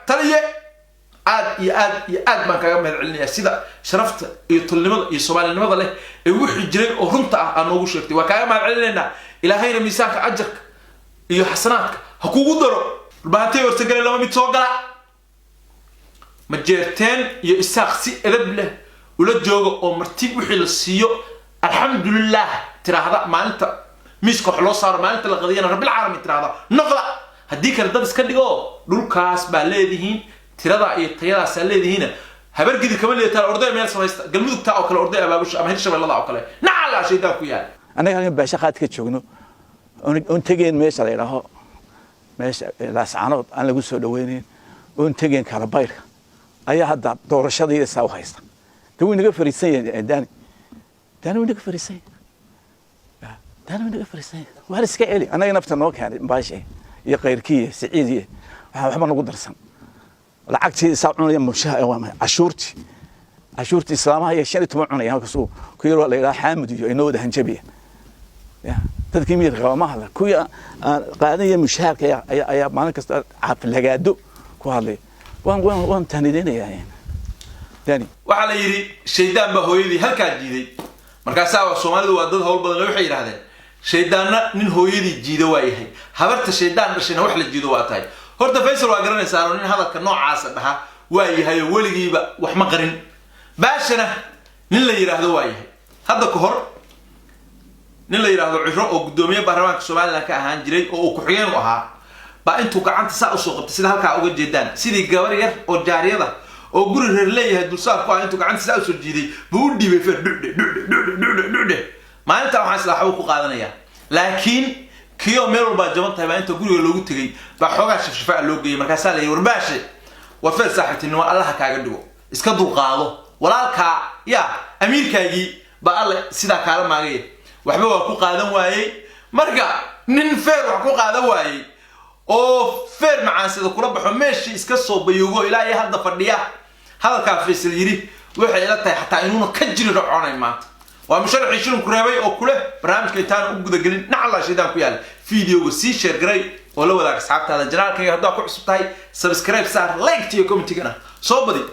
taliye aad baan kaga mahadcelinayaa sida sharafta iyo tulnimada iyo Soomaalinimada leh ee wixii jiray oo runta ah aan ugu sheegtay waa kaaga mahadcelinaynaa ilaahayna miisaanka ajarka iyo xasanaadka ha kugu daro baatay warta galay lama mid soo gala ma jeerteen iyo isaaq si edeb leh ula joogo oo martib wixii la siiyo alxamdulillah tiraahda maalinta miiska wax loo saaro maalinta la qadiyana rabbil caalamiin tiraahda noqla hadii kale dad iska dhigo dhulkaas baa leedihiin tirada iyo tayadaas leedihiina habar gidi kama leeyahay orday meel samaysta galmudugta oo kale orday abaabusha ama hirshabeellada oo kale nacala shayda ku yaal anaga baasha qaad ka joogno on tageen meesha la yiraahdo meesha laascaanood aan lagu soo dhaweyneen on tageen kala bayrka ayaa hadda doorashadii soo haysta dawii naga fariisay daani naga fariisay naga fariisay waa iska celi anaga nafta noo keenay baashay iyo qeyrkii siciidiye waxba nagu darsan lacagtii saacunaya mushaha waa cashuurti islaamaha iyo 15 cunaya kasoo ku yar la ilaa xaamid iyo inoo wada hanjabiya dadkii mid qaba hada ku qaadaya mushaharka ayaa maalin kasta lagaado ku hadlay waan taanideynaya tani waxa la yiri shaydaan ba hooyadii halka jiiday markaas Soomaalidu waa dad hawl badan waxay yiraahdeen shaydaanna nin hooyadii jiido waayahay habarta shaydaan dhashina wax la jiido waa tahay horta Faysal waa garanaysaa nin hadalka noocaas dhaha waayahay waligiiba wax ma qarin baashana nin la yiraahdo waayahay hadda ka hor nin la yiraahdo Ciro oo gudoomiye baarlamaanka Soomaaliland ka ahaan jiray oo ku xigeen u ahaa ba intuu gacanta saa u soo qabtay sida halka uga jeedaan sidii gabar yar oo jaariyada oo guri reer leeyahay dulsaar ku ah intuu gacanta saa u soo jiiday buu u dhiibay feer maalinta waxaan isla xaw ku qaadanayaa laakiin kiyo meel walba jaban tahay inta guriga loogu tagay ba xogaa shafshafaa loo geeyay markaas la yiri warbaashi war feer saaxiibtinimo Allah kaaga dhigo iska dulqaado walaalka ya amiirkaagii ba Allah sida kaala maagay waxba waa ku qaadan waayay marka nin feer wax ku qaadan waayay oo feer macaan sida kula baxo meeshii iska soo bayugo ilaa iyo hadda fadhiya hadalka Faysal yiri waxay ila tahay hatta inuu ka jiri raacay maanta waa musharaxii shilin ku reebay oo kule barnaamijka intaan u guda galin nacala shaydan ku yaal fiidiyoga si share garay oo la wadaag asxaabtaada janaalkayga hadda ku cusub tahay subscribe saar like iyo comment-gana soo badi